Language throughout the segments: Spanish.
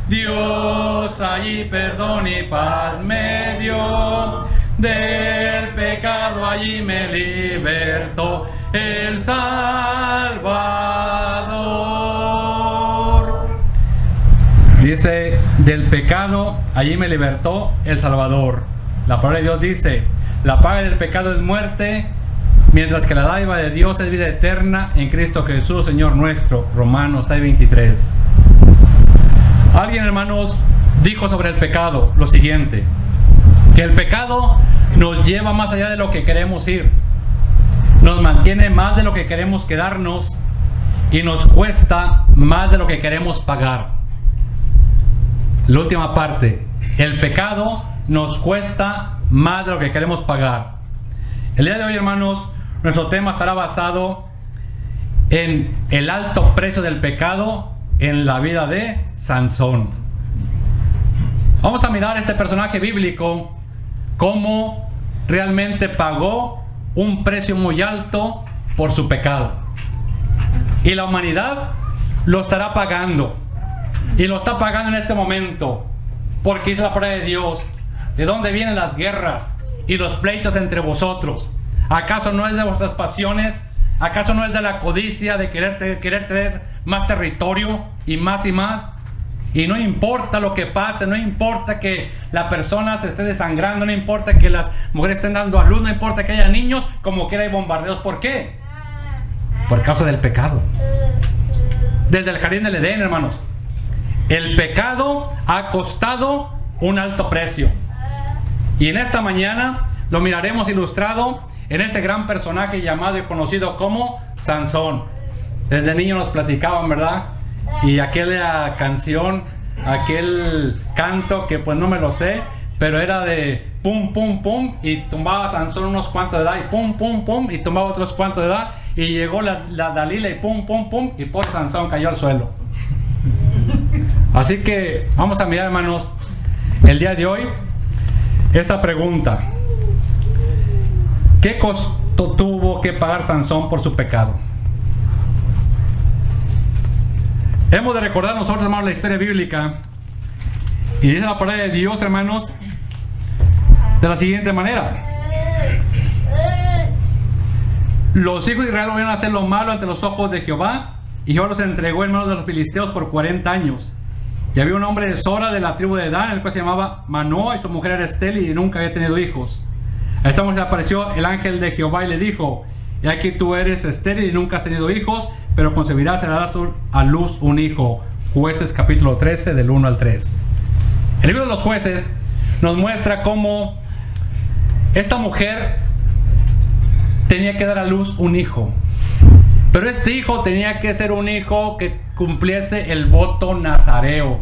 Dios allí perdón y paz me dio, del pecado allí me libertó el Salvador. Dice, del pecado allí me libertó el Salvador. La palabra de Dios dice, la paga del pecado es muerte, mientras que la dádiva de Dios es vida eterna en Cristo Jesús, Señor nuestro. Romanos 6:23. Alguien, hermanos, dijo sobre el pecado lo siguiente, que el pecado nos lleva más allá de lo que queremos ir, nos mantiene más de lo que queremos quedarnos y nos cuesta más de lo que queremos pagar. La última parte, el pecado nos cuesta más de lo que queremos pagar. El día de hoy, hermanos, nuestro tema estará basado en el alto precio del pecado en la vida de Sansón. Vamos a mirar este personaje bíblico, cómo realmente pagó un precio muy alto por su pecado. Y la humanidad lo estará pagando. Y lo está pagando en este momento. Porque dice la palabra de Dios, ¿de dónde vienen las guerras y los pleitos entre vosotros? ¿Acaso no es de vuestras pasiones? ¿Acaso no es de la codicia de querer tener más territorio y más y más? Y no importa lo que pase, no importa que la persona se esté desangrando, no importa que las mujeres estén dando a luz, no importa que haya niños, como quiera hay bombardeos. ¿Por qué? Por causa del pecado. Desde el jardín del Edén, hermanos, el pecado ha costado un alto precio. Y en esta mañana lo miraremos ilustrado en este gran personaje llamado y conocido como Sansón. Desde niño nos platicaban, ¿verdad? Y aquella canción, aquel canto que pues no me lo sé, pero era de pum, pum, pum, y tumbaba Sansón unos cuantos de edad, y pum, pum, pum, y tumbaba otros cuantos de edad, y llegó la Dalila y pum, pum, pum, y por Sansón cayó al suelo. Así que vamos a mirar, hermanos, el día de hoy, esta pregunta. ¿Qué costo tuvo que pagar Sansón por su pecado? Hemos de recordar nosotros, hermanos, la historia bíblica. Y dice la palabra de Dios, hermanos, de la siguiente manera. Los hijos de Israel volvieron a hacer lo malo ante los ojos de Jehová, y Jehová los entregó en manos de los filisteos por 40 años. Y había un hombre de Sora, de la tribu de Dan, el cual se llamaba Manoa, y su mujer era Esteli, y nunca había tenido hijos. A esta mujer apareció el ángel de Jehová y le dijo: y aquí tú eres estéril y nunca has tenido hijos, pero concebirás y darás a luz un hijo. Jueces capítulo 13 del 1 al 3. El libro de los Jueces nos muestra cómo esta mujer tenía que dar a luz un hijo, pero este hijo tenía que ser un hijo que cumpliese el voto nazareo.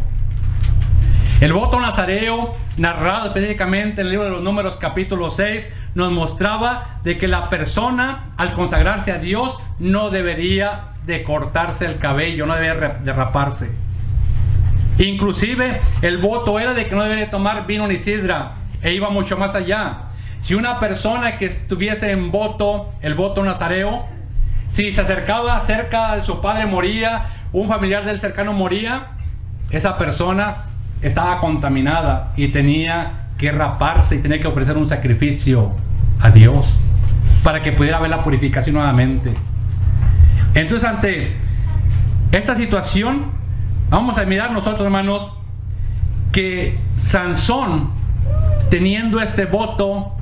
El voto nazareo, narrado específicamente en el libro de los Números capítulo 6, nos mostraba de que la persona, al consagrarse a Dios, no debería de cortarse el cabello, no debería de raparse. Inclusive el voto era de que no debería tomar vino ni sidra, e iba mucho más allá. Si una persona que estuviese en voto, el voto nazareo, si se acercaba cerca de su padre moría, un familiar del cercano moría, esa persona estaba contaminada y tenía que raparse y tenía que ofrecer un sacrificio a Dios para que pudiera haber la purificación nuevamente. Entonces, ante esta situación, vamos a mirar nosotros, hermanos, que Sansón, teniendo este voto,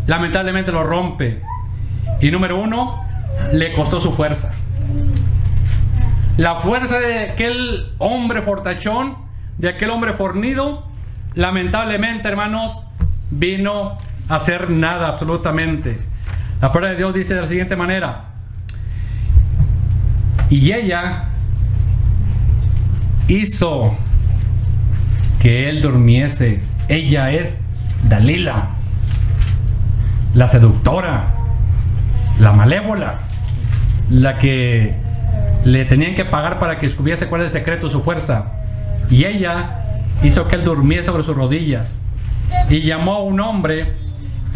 lamentablemente lo rompe. Y número uno, le costó su fuerza. La fuerza de aquel hombre fortachón, de aquel hombre fornido, lamentablemente, hermanos, vino a hacer nada absolutamente. La palabra de Dios dice de la siguiente manera: y ella hizo que él durmiese. Ella es Dalila, la seductora, la malévola, la que le tenían que pagar para que descubriese cuál es el secreto de su fuerza. Y ella hizo que él durmiese sobre sus rodillas, y llamó a un hombre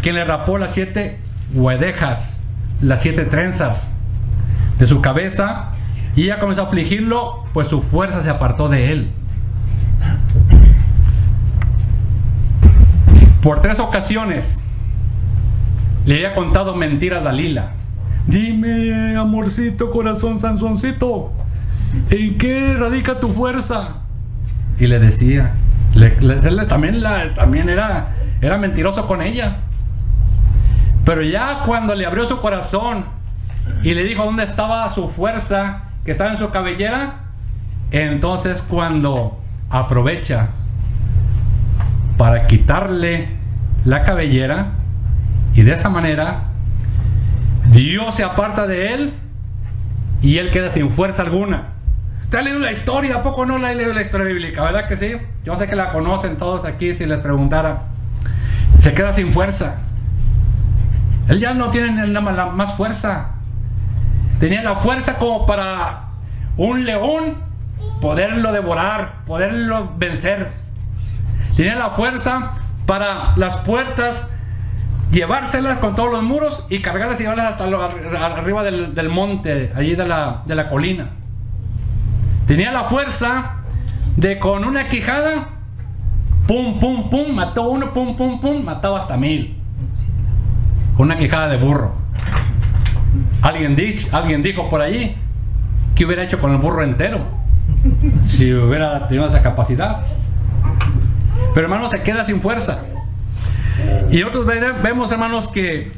que le rapó las 7 guedejas, las 7 trenzas de su cabeza, y ella comenzó a afligirlo, pues su fuerza se apartó de él. Por 3 ocasiones le había contado mentiras a Dalila. Dime, amorcito, corazón, Sansoncito, ¿en qué radica tu fuerza? Y le decía, también era mentiroso con ella. Pero ya cuando le abrió su corazón y le dijo dónde estaba su fuerza, que estaba en su cabellera, entonces cuando aprovecha para quitarle la cabellera, y de esa manera Dios se aparta de él y él queda sin fuerza alguna. ¿Usted ha leído la historia? ¿A poco no la ha leído la historia bíblica? ¿Verdad que sí? Yo sé que la conocen todos aquí si les preguntara. Se queda sin fuerza. Él ya no tiene más fuerza. Tenía la fuerza como para un león poderlo devorar, poderlo vencer. Tenía la fuerza para las puertas llevárselas con todos los muros y cargarlas y llevarlas hasta arriba del monte, allí de la colina. Tenía la fuerza de con una quijada, pum, pum, pum, mató uno, pum, pum, pum, mataba hasta 1000. Con una quijada de burro. Alguien dijo por allí, ¿qué hubiera hecho con el burro entero? Si hubiera tenido esa capacidad. Pero hermano, se queda sin fuerza. Y otros vemos, hermanos, que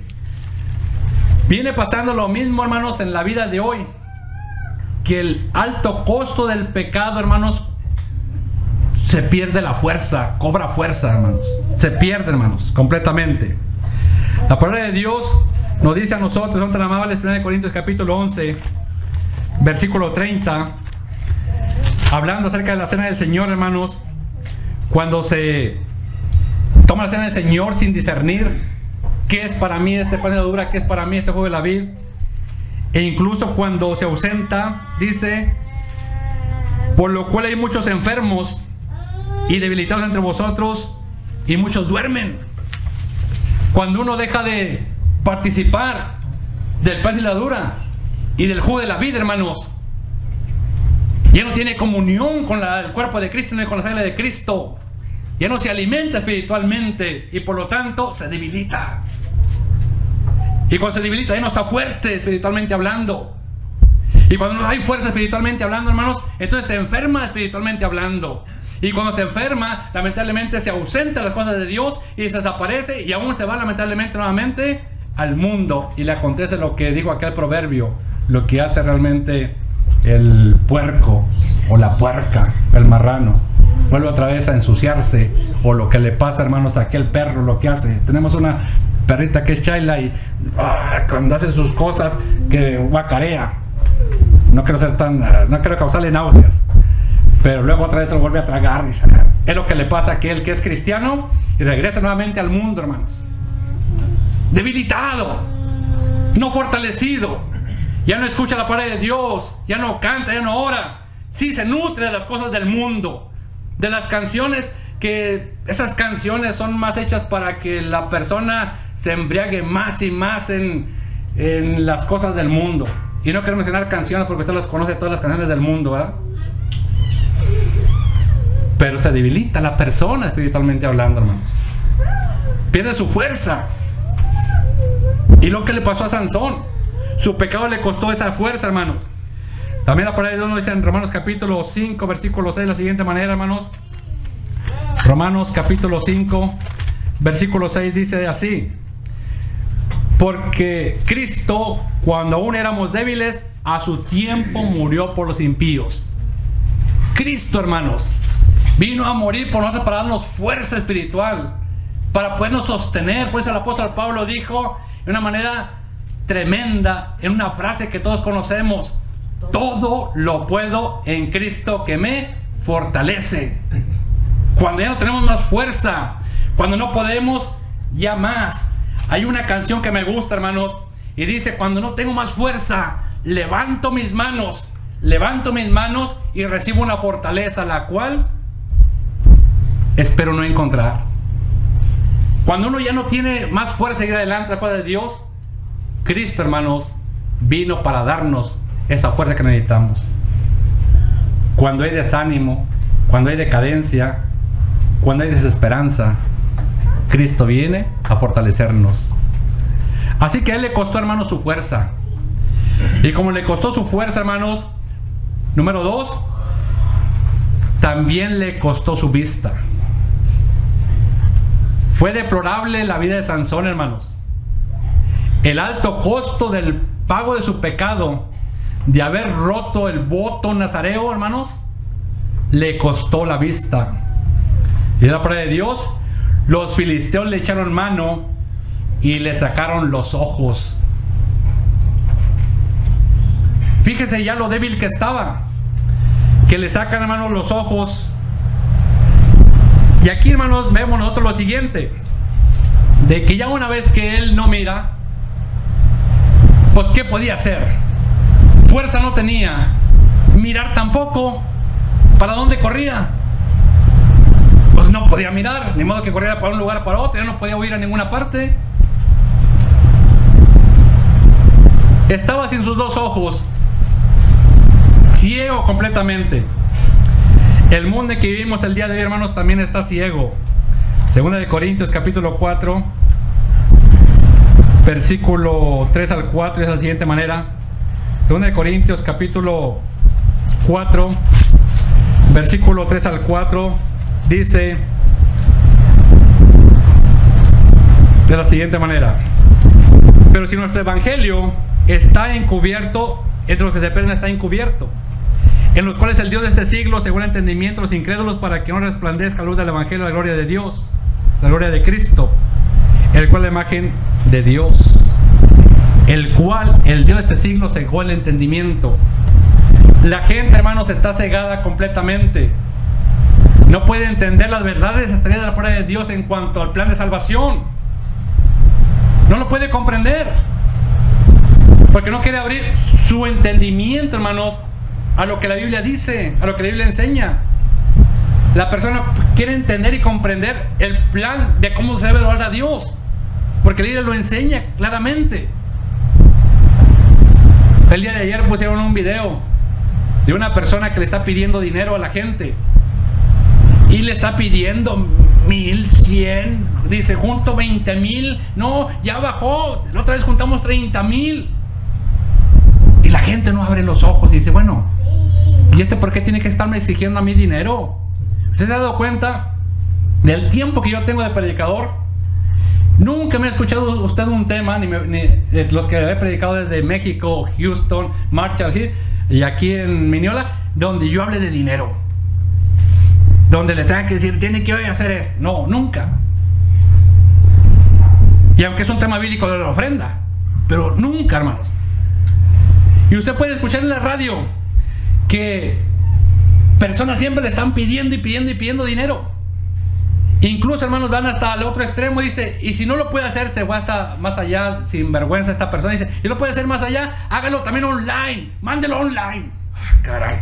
viene pasando lo mismo, hermanos, en la vida de hoy. Que el alto costo del pecado, hermanos, se pierde la fuerza, cobra fuerza, hermanos. Se pierde, hermanos, completamente. La palabra de Dios nos dice a nosotros, son tan amables, 1 Corintios capítulo 11, versículo 30, hablando acerca de la cena del Señor, hermanos, cuando se toma la cena del Señor sin discernir qué es para mí este pan de levadura, qué es para mí este jugo de la vid, e incluso cuando se ausenta, dice, por lo cual hay muchos enfermos y debilitados entre vosotros, y muchos duermen. Cuando uno deja de participar del pan de levadura y del jugo de la vid, hermanos, ya no tiene comunión con el cuerpo de Cristo ni con la sangre de Cristo. Ya no se alimenta espiritualmente y por lo tanto se debilita. Y cuando se debilita ya no está fuerte espiritualmente hablando. Y cuando no hay fuerza espiritualmente hablando, hermanos, entonces se enferma espiritualmente hablando. Y cuando se enferma, lamentablemente se ausenta de las cosas de Dios y se desaparece y aún se va lamentablemente nuevamente al mundo. Y le acontece lo que dijo aquel proverbio, lo que hace realmente el puerco o la puerca, el marrano. Vuelve otra vez a ensuciarse, o lo que le pasa, hermanos, a aquel perro, lo que hace. Tenemos una perrita que es Chayla y cuando hace sus cosas que guacarea. No quiero causarle náuseas, pero luego otra vez se lo vuelve a tragar. Es lo que le pasa a aquel que es cristiano y regresa nuevamente al mundo, hermanos. Debilitado, no fortalecido, ya no escucha la palabra de Dios, ya no canta, ya no ora. Sí se nutre de las cosas del mundo, de las canciones, que esas canciones son más hechas para que la persona se embriague más y más en las cosas del mundo. Y no quiero mencionar canciones porque usted las conoce, todas las canciones del mundo, ¿verdad? Pero se debilita la persona espiritualmente hablando, hermanos. Pierde su fuerza. Y lo que le pasó a Sansón, su pecado le costó esa fuerza, hermanos. También la palabra de Dios nos dice en Romanos capítulo 5, versículo 6, de la siguiente manera, hermanos. Romanos capítulo 5, versículo 6 dice así: porque Cristo, cuando aún éramos débiles, a su tiempo murió por los impíos. Cristo, hermanos, vino a morir por nosotros para darnos fuerza espiritual, para podernos sostener. Por eso el apóstol Pablo dijo de una manera tremenda, en una frase que todos conocemos: todo lo puedo en Cristo que me fortalece. Cuando ya no tenemos más fuerza, cuando no podemos ya más. Hay una canción que me gusta, hermanos, y dice: cuando no tengo más fuerza, levanto mis manos y recibo una fortaleza, la cual espero no encontrar. Cuando uno ya no tiene más fuerza y ir adelante a la cosa de Dios, Cristo, hermanos, vino para darnos esa fuerza que necesitamos. Cuando hay desánimo, cuando hay decadencia, cuando hay desesperanza, Cristo viene a fortalecernos. Así que a él le costó, hermanos, su fuerza. Y como le costó su fuerza, hermanos, número 2, también le costó su vista. Fue deplorable la vida de Sansón, hermanos. El alto costo del pago de su pecado, de haber roto el voto nazareo, hermanos, le costó la vista. Y la palabra de Dios, los filisteos le echaron mano y le sacaron los ojos. Fíjese ya lo débil que estaba, que le sacan, hermanos, los ojos. Y aquí, hermanos, vemos nosotros lo siguiente, de que ya una vez que él no mira, pues ¿qué podía hacer? Fuerza no tenía, mirar tampoco. ¿Para dónde corría? Pues no podía mirar, ni modo que corriera para un lugar para otro, ya no podía huir a ninguna parte. Estaba sin sus dos ojos, ciego completamente. El mundo en que vivimos el día de hoy, hermanos, también está ciego. Segunda de Corintios capítulo 4, versículo 3 al 4, es de la siguiente manera. Segunda de Corintios capítulo 4, versículo 3 al 4, dice de la siguiente manera: pero si nuestro evangelio está encubierto, entre los que se pierden está encubierto, en los cuales el Dios de este siglo, según el entendimiento de los incrédulos, para que no resplandezca la luz del evangelio, la gloria de Dios, la gloria de Cristo, el cual es la imagen de Dios, el cual el Dios de este siglo cegó el entendimiento. La gente, hermanos, está cegada completamente. No puede entender las verdades extraídas de la palabra de Dios en cuanto al plan de salvación. No lo puede comprender, porque no quiere abrir su entendimiento, hermanos, a lo que la Biblia dice, a lo que la Biblia enseña. La persona quiere entender y comprender el plan de cómo se debe adorar a Dios, porque la Biblia lo enseña claramente. El día de ayer pusieron un video de una persona que le está pidiendo dinero a la gente y le está pidiendo 1,100, dice junto 20,000, no, ya bajó, la otra vez juntamos 30,000, y la gente no abre los ojos y dice, bueno, ¿y este por qué tiene que estarme exigiendo a mí dinero? ¿Usted se ha dado cuenta del tiempo que yo tengo de predicador? Nunca me ha escuchado usted un tema, ni los que he predicado desde México, Houston, Marshall Hill y aquí en Mineola, donde yo hable de dinero, donde le tengan que decir, tiene que hoy hacer esto. No, nunca. Y aunque es un tema bíblico de la ofrenda, pero nunca, hermanos. Y usted puede escuchar en la radio que personas siempre le están pidiendo y pidiendo y pidiendo dinero. Incluso, hermanos, van hasta el otro extremo y dice, y si no lo puede hacer, se va hasta más allá, sin vergüenza esta persona, dice, y lo puede hacer más allá, hágalo también online, mándelo online. Ah, caray,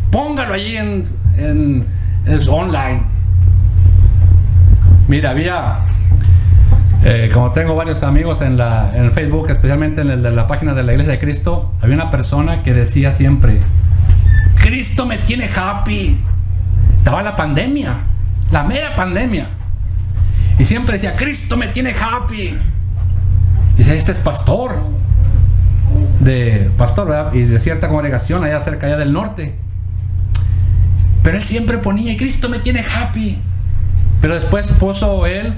póngalo allí en online. Mira, había, como tengo varios amigos en el Facebook, especialmente en el de la página de la Iglesia de Cristo, había una persona que decía siempre, Cristo me tiene happy. Estaba la pandemia, la mera pandemia, y siempre decía, Cristo me tiene happy. Dice, este es pastor, ¿verdad? Y de cierta congregación allá cerca allá del norte. Pero él siempre ponía, Cristo me tiene happy. Pero después puso él,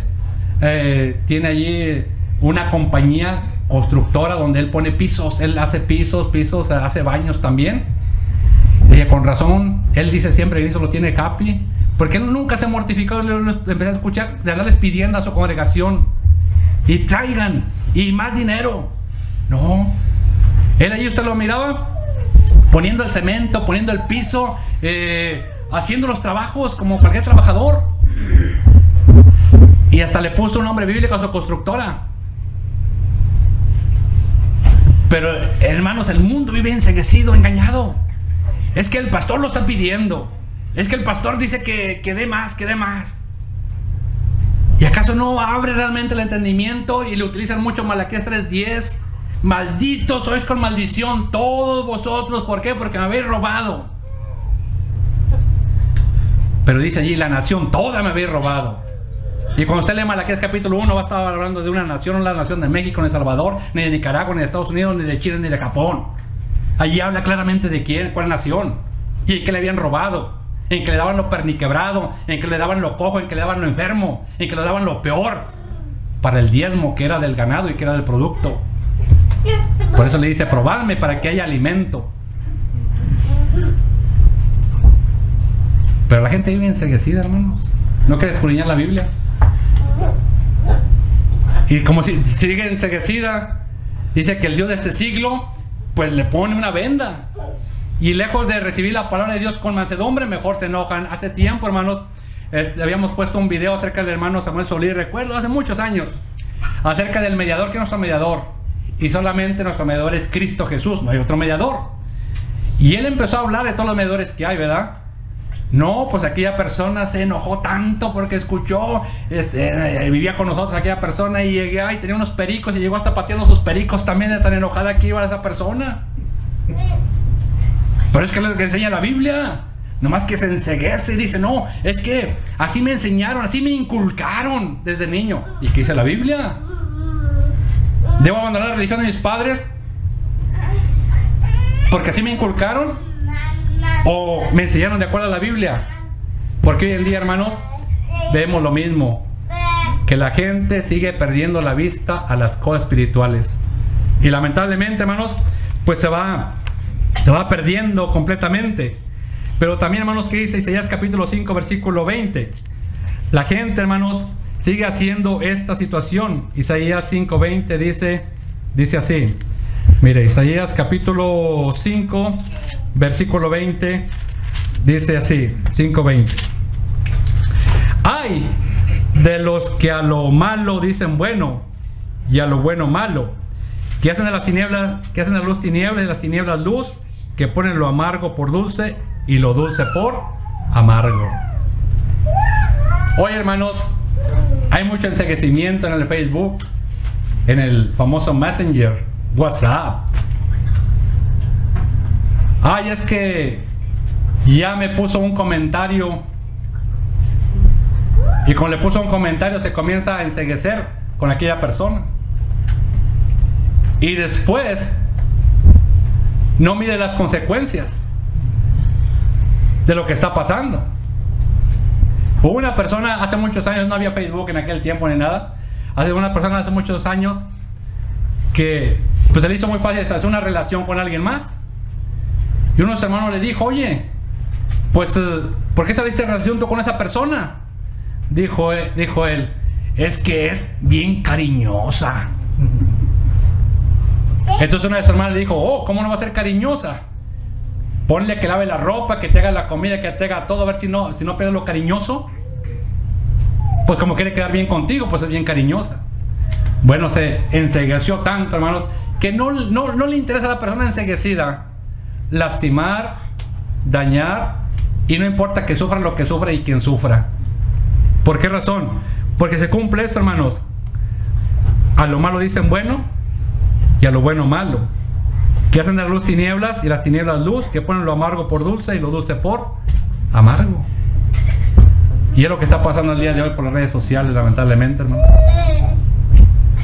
tiene allí una compañía constructora donde él pone pisos, él hace pisos, hace baños también. Y con razón, él dice siempre que Cristo lo tiene happy, porque él nunca se mortificó. Él empezó a escuchar, de andarles pidiendo a su congregación, y traigan, y más dinero. No, él allí usted lo miraba, poniendo el cemento, poniendo el piso, haciendo los trabajos como cualquier trabajador. Y hasta le puso un nombre bíblico a su constructora. Pero, hermanos, el mundo vive enceguecido, engañado. Es que el pastor lo está pidiendo. Es que el pastor dice que dé más, que dé más. ¿Y acaso no abre realmente el entendimiento y le utilizan mucho Malaquías 3:10? Malditos sois con maldición todos vosotros. ¿Por qué? Porque me habéis robado. Pero dice allí, la nación toda me habéis robado. Y cuando usted lee Malaquías capítulo 1 va a estar hablando de una nación, no la nación de México, ni de Salvador, ni de Nicaragua, ni de Estados Unidos, ni de Chile, ni de Japón. Allí habla claramente de quién, cuál nación, y en qué le habían robado, en que le daban lo perniquebrado, en que le daban lo cojo, en que le daban lo enfermo, en que le daban lo peor para el diezmo que era del ganado y que era del producto. Por eso le dice, probadme para que haya alimento. Pero la gente vive enceguecida, hermanos. No quiere escudriñar la Biblia. Y como si sigue enceguecida, dice que el Dios de este siglo pues le pone una venda. Y lejos de recibir la palabra de Dios con mansedumbre, mejor se enojan. Hace tiempo, hermanos, habíamos puesto un video acerca del hermano Samuel Solís, recuerdo, hace muchos años, acerca del mediador, que es nuestro mediador. Y solamente nuestro mediador es Cristo Jesús, no hay otro mediador. Y él empezó a hablar de todos los mediadores que hay, ¿verdad? No, pues aquella persona se enojó tanto porque escuchó, vivía con nosotros aquella persona y llegué y tenía unos pericos y llegó hasta pateando sus pericos también, de tan enojada que iba esa persona. Pero es que es lo que enseña la Biblia. Nomás que se enceguece y dice, no, es que así me enseñaron, así me inculcaron desde niño. ¿Y qué dice la Biblia? ¿Debo abandonar la religión de mis padres porque así me inculcaron? ¿O me enseñaron de acuerdo a la Biblia? Porque hoy en día, hermanos, vemos lo mismo, que la gente sigue perdiendo la vista a las cosas espirituales. Y lamentablemente, hermanos, pues se va perdiendo completamente. Pero también, hermanos, ¿qué dice Isaías capítulo 5, versículo 20? La gente, hermanos, sigue haciendo esta situación. Isaías 5, 20 dice así. Mire, Isaías capítulo 5, versículo 20, dice así, 5:20. ¡Ay de los que a lo malo dicen bueno y a lo bueno malo, que hacen de las tinieblas, que hacen de la luz tinieblas y de las tinieblas luz, que ponen lo amargo por dulce y lo dulce por amargo! Hoy, hermanos, hay mucho enceguecimiento en el Facebook, en el famoso Messenger, WhatsApp. Ay, es que ya me puso un comentario, y cuando le puso un comentario se comienza a enceguecer con aquella persona, y después no mide las consecuencias de lo que está pasando. Hubo una persona hace muchos años, no había Facebook en aquel tiempo ni nada, hace muchos años que pues se le hizo muy fácil hacer una relación con alguien más. Y uno de sus hermanos le dijo, oye, pues ¿por qué saliste en relación tú con esa persona? Dijo él, es que es bien cariñosa. Entonces una de sus hermanas le dijo, oh, ¿cómo no va a ser cariñosa? Ponle que lave la ropa, que te haga la comida, que te haga todo, a ver si no pierdes lo cariñoso. Pues como quiere quedar bien contigo, pues es bien cariñosa. Bueno, se encegueció tanto, hermanos, que no le interesa a la persona enceguecida lastimar, dañar, y no importa que sufra lo que sufra y quien sufra. ¿Por qué razón? Porque se cumple esto, hermanos. A lo malo dicen bueno y a lo bueno malo, que hacen de la luz tinieblas y las tinieblas luz, que ponen lo amargo por dulce y lo dulce por amargo. Y es lo que está pasando el día de hoy por las redes sociales, lamentablemente, hermanos.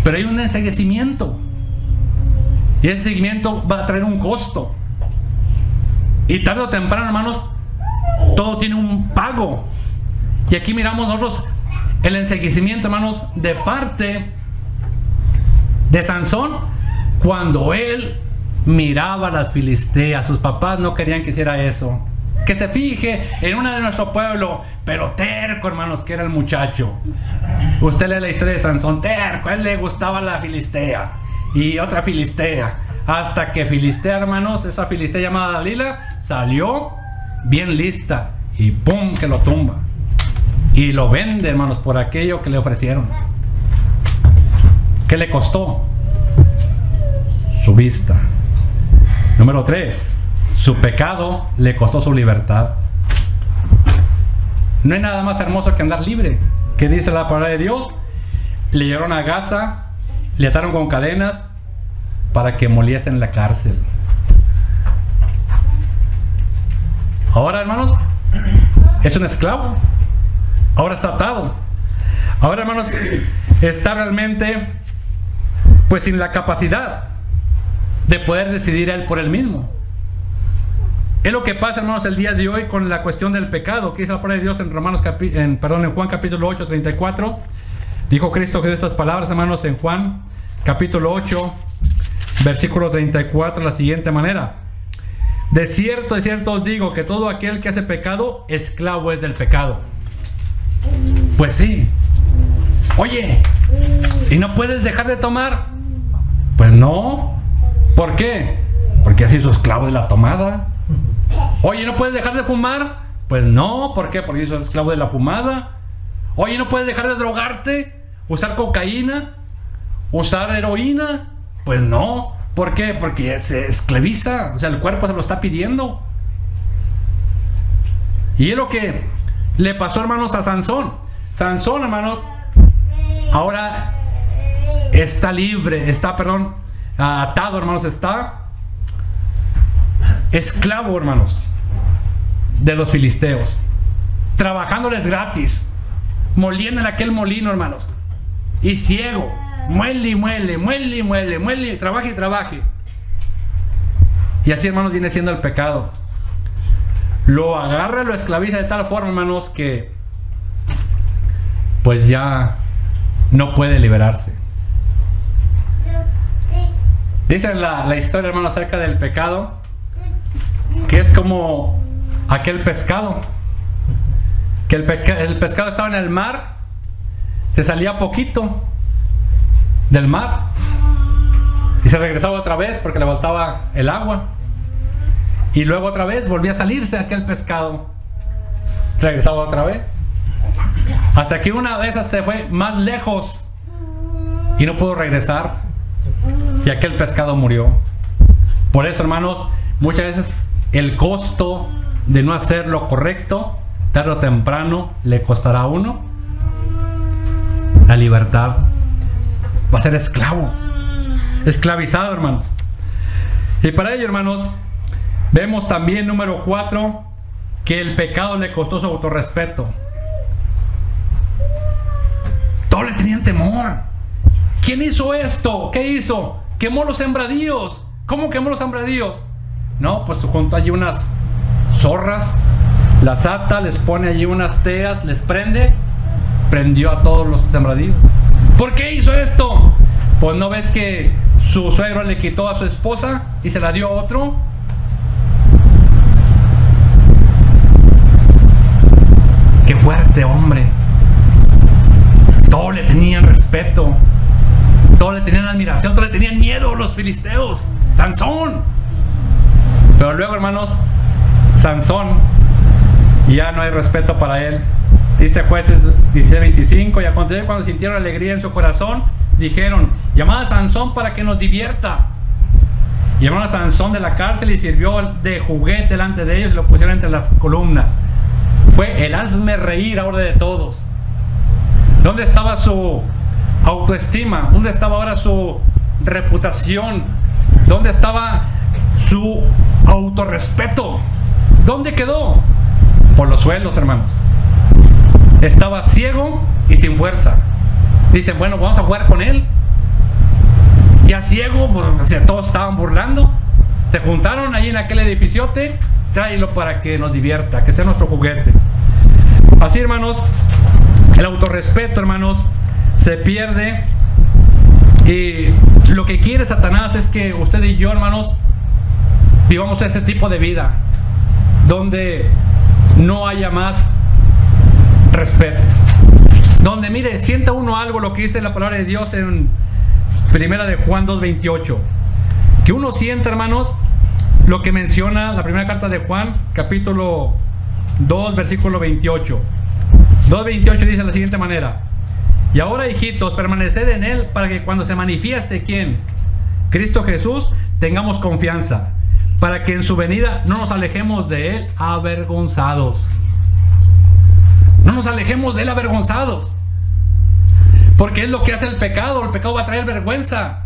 Pero hay un enceguecimiento, y ese seguimiento va a traer un costo, y tarde o temprano, hermanos, todo tiene un pago. Y aquí miramos nosotros el enceguecimiento, hermanos, de parte de Sansón, cuando él miraba a las filisteas. Sus papás no querían que hiciera eso, que se fije en una de nuestro pueblo, pero terco, hermanos, que era el muchacho. Usted lee la historia de Sansón, terco, a él le gustaba la filistea y otra filistea, hasta que Filistea, hermanos, esa filistea llamada Dalila, salió bien lista y ¡pum!, que lo tumba y lo vende, hermanos, por aquello que le ofrecieron. ¿Qué le costó? Su vista. Número 3, su pecado le costó su libertad. No hay nada más hermoso que andar libre. ¿Qué dice la palabra de Dios? Le llevaron a Gaza, le ataron con cadenas para que moliese en la cárcel. Ahora, hermanos, es un esclavo. Ahora está atado. Ahora, hermanos, está realmente pues sin la capacidad de poder decidir él por él mismo. Es lo que pasa, hermanos, el día de hoy con la cuestión del pecado, que dice la palabra de Dios en en Juan capítulo 8, 34. Dijo Cristo Jesús estas palabras, hermanos, en Juan capítulo 8, versículo 34, de la siguiente manera: de cierto os digo que todo aquel que hace pecado, esclavo es del pecado. Pues sí. Oye, ¿y no puedes dejar de tomar? Pues no. ¿Por qué? Porque así sos esclavo de la tomada. Oye, ¿no puedes dejar de fumar? Pues no. ¿Por qué? Porque sos esclavo de la fumada. Oye, ¿no puedes dejar de drogarte? ¿Usar cocaína? ¿Usar heroína? Pues no. ¿Por qué? Porque se esclaviza. O sea, el cuerpo se lo está pidiendo. Y es lo que le pasó, hermanos, a Sansón. Sansón, hermanos, ahora está libre, atado, hermanos, está esclavo, hermanos, de los filisteos, trabajándoles gratis, moliendo en aquel molino, hermanos, y ciego, muele, trabaje y trabaje. Y así, hermanos, viene siendo el pecado. Lo agarra, lo esclaviza de tal forma, hermanos, que pues ya no puede liberarse. Dice la historia, hermano, acerca del pecado, que es como aquel pescado, que el pescado estaba en el mar, se salía poquito del mar y se regresaba otra vez porque le faltaba el agua, y luego otra vez volvía a salirse aquel pescado, regresaba otra vez, hasta que una vez se fue más lejos y no pudo regresar, y aquel pescado murió. Por eso, hermanos, muchas veces el costo de no hacer lo correcto, tarde o temprano le costará a uno la libertad. Va a ser esclavo, esclavizado, hermanos. Y para ello, hermanos, vemos también, número 4, que el pecado le costó su autorrespeto. Todos le tenían temor. ¿Quién hizo esto? ¿Qué hizo? Quemó los sembradíos. ¿Cómo quemó los sembradíos? No, pues juntó allí unas zorras, las ata, les pone allí unas teas, les prende, prendió a todos los sembradíos. ¿Por qué hizo esto? Pues no ves que su suegro le quitó a su esposa y se la dio a otro. Qué fuerte hombre. Todos le tenían respeto, todos le tenían admiración, todos le tenían miedo los filisteos. Sansón. Pero luego, hermanos, Sansón, ya no hay respeto para él. Dice Jueces 16:25: y aconteció cuando sintieron alegría en su corazón, dijeron: llamad a Sansón para que nos divierta. Llamaron a Sansón de la cárcel y sirvió de juguete delante de ellos y lo pusieron entre las columnas. Fue el hazme reír ahora de todos. ¿Dónde estaba su autoestima? ¿Dónde estaba ahora su reputación? ¿Dónde estaba su autorrespeto? ¿Dónde quedó? Por los suelos, hermanos. Estaba ciego y sin fuerza. Dicen: bueno, vamos a jugar con él. Ya ciego, pues, todos estaban burlando. Se juntaron allí en aquel edificiote. Tráelo para que nos divierta, que sea nuestro juguete. Así, hermanos, el autorrespeto, hermanos, se pierde. Y lo que quiere Satanás es que usted y yo, hermanos, vivamos ese tipo de vida donde no haya más respeto, donde, mire, sienta uno algo, lo que dice la palabra de Dios en Primera de Juan 2:28, que uno sienta, hermanos, lo que menciona la primera carta de Juan, capítulo 2, versículo 28. 2:28 dice de la siguiente manera: y ahora, hijitos, permaneced en él, para que cuando se manifieste, ¿quién? Cristo Jesús, tengamos confianza, para que en su venida no nos alejemos de él avergonzados. No nos alejemos de él avergonzados, porque es lo que hace el pecado. El pecado va a traer vergüenza.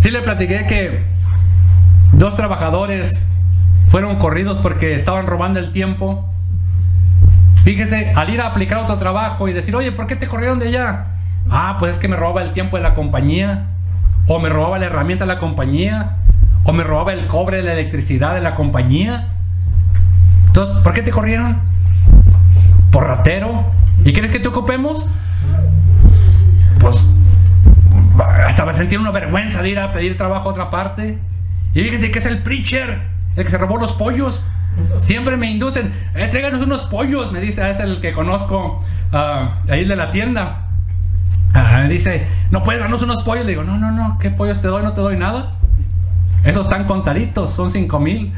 Sí, le platiqué que 2 trabajadores fueron corridos porque estaban robando el tiempo. Fíjese, al ir a aplicar otro trabajo y decir, oye, ¿por qué te corrieron de allá? Ah, pues es que me robaba el tiempo de la compañía, o me robaba la herramienta de la compañía, o me robaba el cobre de la electricidad de la compañía. Entonces, ¿por qué te corrieron? Por ratero. ¿Y quieres que te ocupemos? Pues hasta me sentí una vergüenza de ir a pedir trabajo a otra parte. Y fíjese que es el preacher, el que se robó los pollos. Siempre me inducen, tráiganos unos pollos, me dice, es el que conozco ahí de la tienda. Me dice, ¿no puedes darnos unos pollos? Le digo, no, ¿qué pollos te doy? No te doy nada. Esos están contaditos, son 5,000.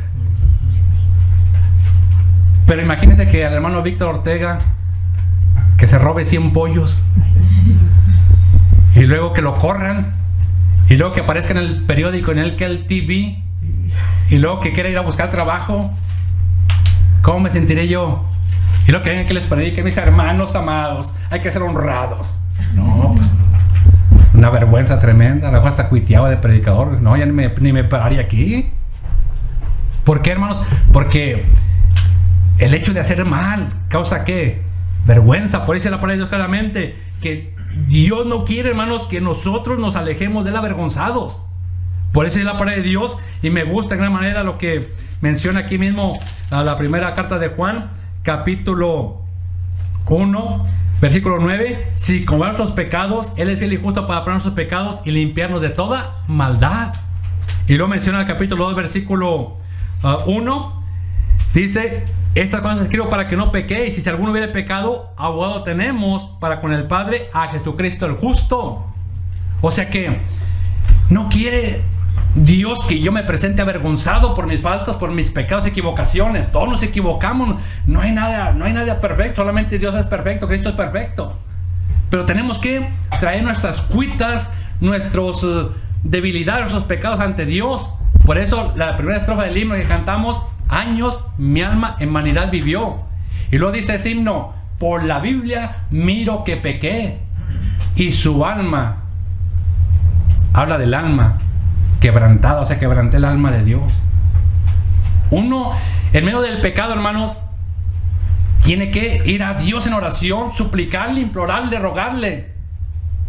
Pero imagínense que al hermano Víctor Ortega, que se robe 100 pollos, y luego que lo corran, y luego que aparezca en el periódico, en el TV, y luego que quiera ir a buscar trabajo. ¿Cómo me sentiré yo? Y luego que vengan que les predique, mis hermanos amados, hay que ser honrados. No, pues, una vergüenza tremenda. A lo mejor hasta cuiteaba de predicador. No, ya ni me pararía aquí. ¿Por qué, hermanos? Porque el hecho de hacer mal causa ¿qué? Vergüenza. Por eso dice la palabra de Dios claramente que Dios no quiere, hermanos, que nosotros nos alejemos de él avergonzados. Por eso es la palabra de Dios, y me gusta de gran manera lo que menciona aquí mismo a la primera carta de Juan, capítulo 1, versículo 9. Si con nuestros pecados, Él es fiel y justo para perdonar nuestros pecados y limpiarnos de toda maldad. Y luego menciona el capítulo 2, versículo 1. Dice, estas cosas escribo para que no pequéis, y si alguno hubiere pecado, abogado tenemos para con el Padre, a Jesucristo el justo. O sea que no quiere Dios que yo me presente avergonzado por mis faltas, por mis pecados, equivocaciones. Todos nos equivocamos, no hay nada perfecto, solamente Dios es perfecto, Cristo es perfecto. Pero tenemos que traer nuestras cuitas, nuestras debilidades, nuestros pecados ante Dios. Por eso la primera estrofa del himno que cantamos, años mi alma en vanidad vivió. Y luego dice ese himno, por la Biblia miro que pequé. Y su alma, habla del alma quebrantada, o sea, quebranté el alma de Dios. Uno, en medio del pecado, hermanos, tiene que ir a Dios en oración, suplicarle, implorarle, rogarle,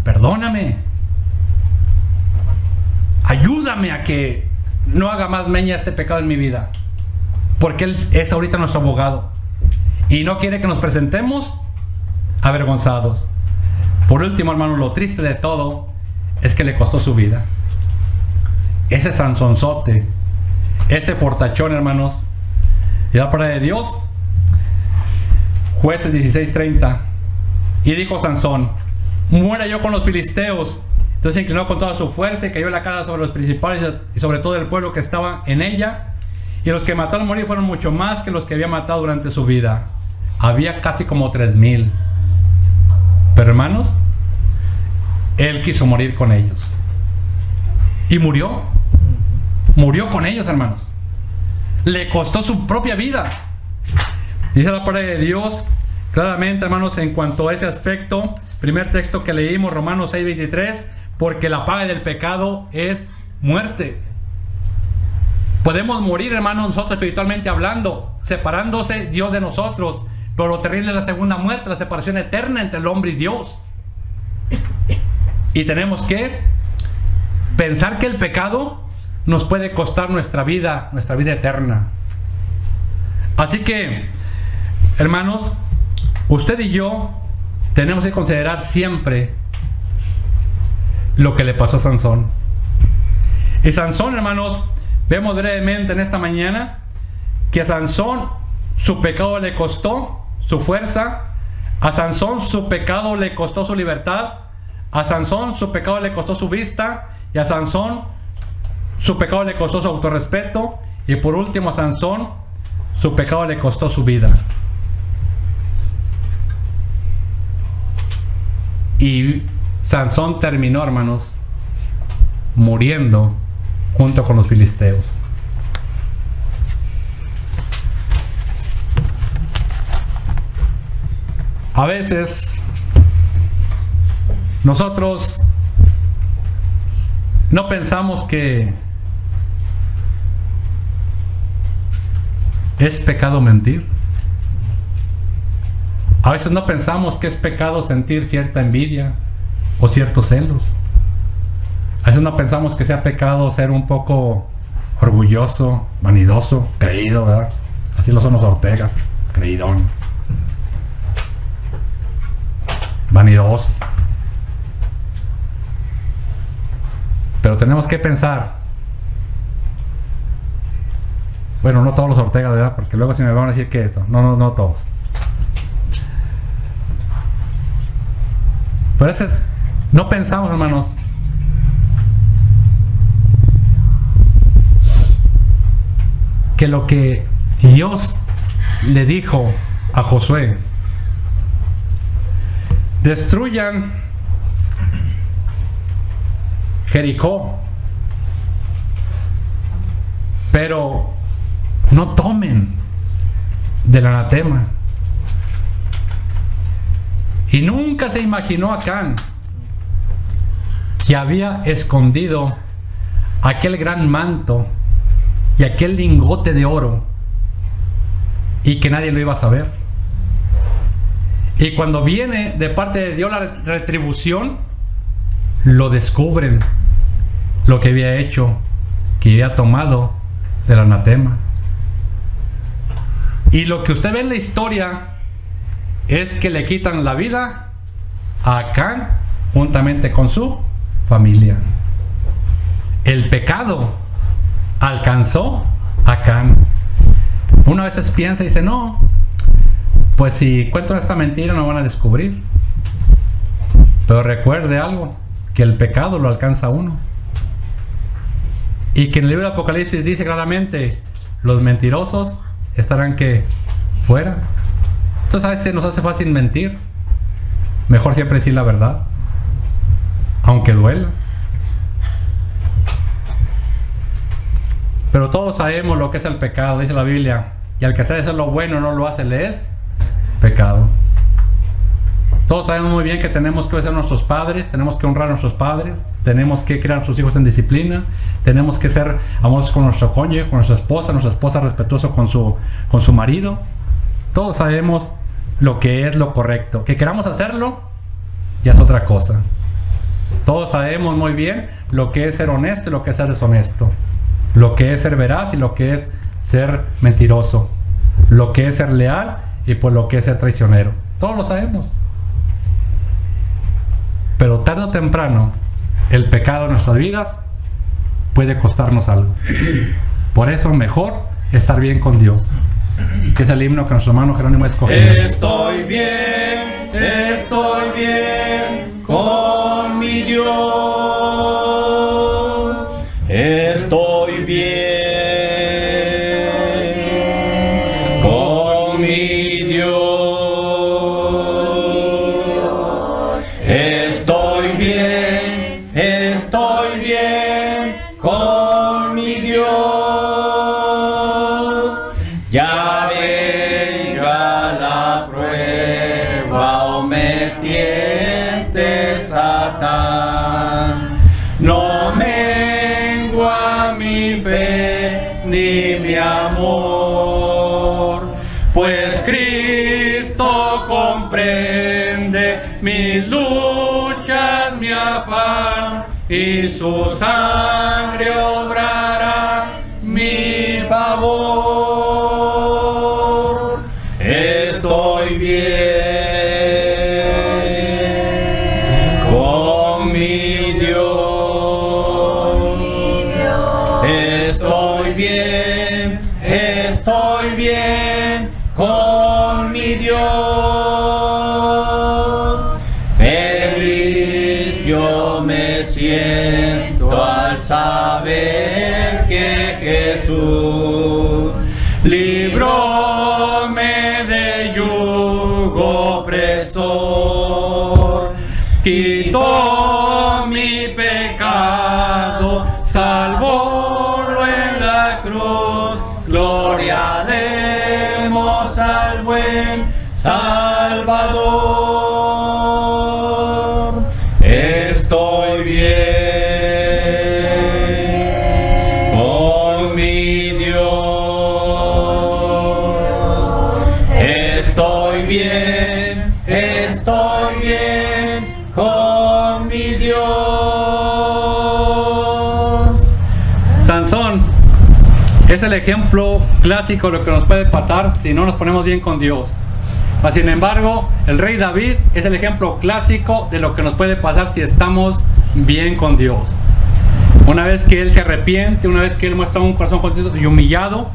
perdóname, ayúdame a que no haga más meña este pecado en mi vida, porque Él es ahorita nuestro abogado y no quiere que nos presentemos avergonzados. Por último, hermanos, lo triste de todo es que le costó su vida. Ese Sansonzote, ese fortachón, hermanos. Y la palabra de Dios, Jueces 16:30. Y dijo Sansón, muera yo con los filisteos. Entonces se inclinó con toda su fuerza y cayó la cara sobre los principales y sobre todo el pueblo que estaba en ella. Y los que mató al morir fueron mucho más que los que había matado durante su vida. Había casi como 3,000. Pero, hermanos, él quiso morir con ellos. Y murió. Murió con ellos, hermanos. Le costó su propia vida. Dice la palabra de Dios claramente, hermanos, en cuanto a ese aspecto. Primer texto que leímos, Romanos 6:23. Porque la paga del pecado es muerte. Podemos morir, hermanos, nosotros espiritualmente hablando, separándose Dios de nosotros. Pero lo terrible es la segunda muerte, la separación eterna entre el hombre y Dios. Y tenemos que pensar que el pecado nos puede costar nuestra vida eterna. Así que, hermanos, usted y yo tenemos que considerar siempre lo que le pasó a Sansón. Y Sansón, hermanos, vemos brevemente en esta mañana que a Sansón su pecado le costó su fuerza, a Sansón su pecado le costó su libertad, a Sansón su pecado le costó su vista, y a Sansón su pecado le costó su autorrespeto, y por último a Sansón su pecado le costó su vida. Y Sansón terminó, hermanos, muriendo junto con los filisteos. A veces nosotros no pensamos que es pecado mentir. A veces no pensamos que es pecado sentir cierta envidia o ciertos celos. A veces no pensamos que sea pecado ser un poco orgulloso, vanidoso, creído, ¿verdad? Así lo son los Ortegas, creídones, vanidosos. Pero tenemos que pensar, bueno, no todos los Ortegas, ¿verdad? Porque luego si me van a decir que esto, no todos. Pero a veces no pensamos, hermanos, que lo que Dios le dijo a Josué: destruyan Jericó, pero no tomen del anatema. Y nunca se imaginó Acán que había escondido aquel gran manto y aquel lingote de oro y que nadie lo iba a saber. Y cuando viene de parte de Dios la retribución, lo descubren, lo que había hecho, que había tomado del anatema. Y lo que usted ve en la historia es que le quitan la vida a Acán juntamente con su familia. El pecado alcanzó a Acán. Una vez piensa y dice: no, pues si cuento esta mentira no van a descubrir. Pero recuerde algo, que el pecado lo alcanza a uno. Y que en el libro de Apocalipsis dice claramente: los mentirosos estarán que fuera. Entonces a veces nos hace fácil mentir. Mejor siempre decir la verdad, aunque duela. Pero todos sabemos lo que es el pecado, dice la Biblia: y al que sabe hacer lo bueno no lo hace, le es pecado. Todos sabemos muy bien que tenemos que obedecer a nuestros padres, tenemos que honrar a nuestros padres, tenemos que criar a nuestros hijos en disciplina, tenemos que ser amorosos con nuestro cónyuge, con nuestra esposa respetuoso con su marido. Todos sabemos lo que es lo correcto. Que queramos hacerlo ya es otra cosa. Todos sabemos muy bien lo que es ser honesto y lo que es ser deshonesto, lo que es ser veraz y lo que es ser mentiroso, lo que es ser leal y pues lo que es ser traicionero. Todos lo sabemos. Pero tarde o temprano el pecado en nuestras vidas puede costarnos algo. Por eso mejor estar bien con Dios, que es el himno que nuestro hermano Jerónimo escogió. Estoy bien con mi Dios. Estoy bien con mi Dios. Estoy bien con mi Dios. Ya venga la prueba o me tiente Satán, no mengua mi fe ni mi amor, pues Cristo comprende mis luchas, mi afán, y su sangre obrará mi favor. Estoy bien con mi Dios. Estoy bien con mi Dios. Feliz yo me siento al saber que Jesús libróme de yugo opresor, quitó mi pecado, salvólo en la cruz. Gloria demos al buen Salvador. Estoy bien con mi Dios. Estoy bien Es el ejemplo clásico de lo que nos puede pasar si no nos ponemos bien con Dios. Sin embargo, el rey David es el ejemplo clásico de lo que nos puede pasar si estamos bien con Dios. Una vez que él se arrepiente, una vez que él muestra un corazón contrito y humillado,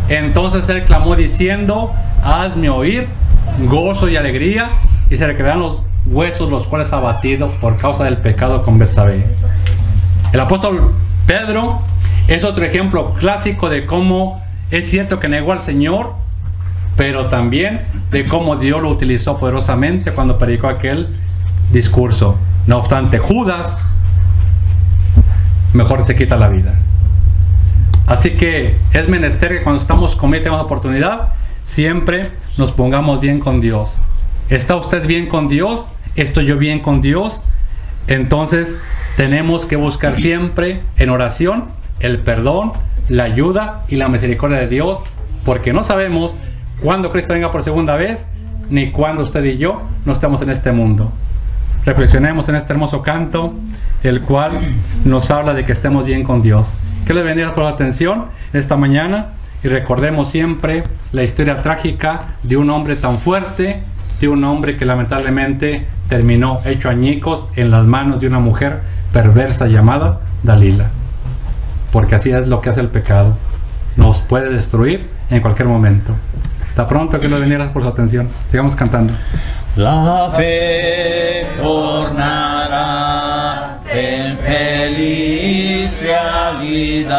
entonces él clamó diciendo: hazme oír gozo y alegría, y se le crearán los huesos los cuales ha batido por causa del pecado con Betsabé. El apóstol Pedro es otro ejemplo clásico de cómo es cierto que negó al Señor, pero también de cómo Dios lo utilizó poderosamente cuando predicó aquel discurso. No obstante, Judas mejor se quita la vida. Así que es menester que cuando estamos cometiendo oportunidad, siempre nos pongamos bien con Dios. ¿Está usted bien con Dios? ¿Estoy yo bien con Dios? Entonces tenemos que buscar siempre en oración el perdón, la ayuda y la misericordia de Dios, porque no sabemos cuándo Cristo venga por segunda vez, ni cuándo usted y yo no estamos en este mundo. Reflexionemos en este hermoso canto, el cual nos habla de que estemos bien con Dios. Que les bendiga por la atención esta mañana, y recordemos siempre la historia trágica de un hombre tan fuerte, de un hombre que lamentablemente terminó hecho añicos en las manos de una mujer perversa llamada Dalila. Porque así es lo que hace el pecado, nos puede destruir en cualquier momento. Hasta pronto, que les bendiga por su atención. Sigamos cantando. La fe tornará en feliz realidad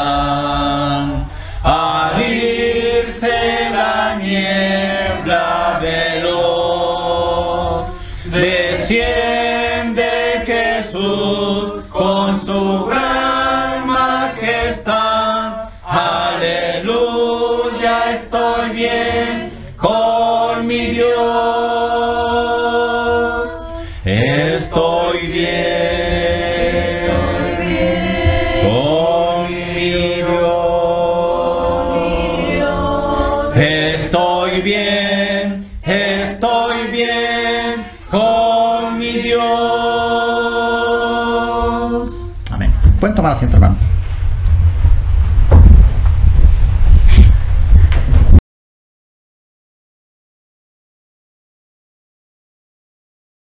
al irse la niebla veloz. Desciende Jesús con su gran majestad. Aleluya, estoy bien con mi Dios. Estoy bien con mi Dios. Estoy bien con mi Dios. Amén. Pueden tomar asiento, hermano.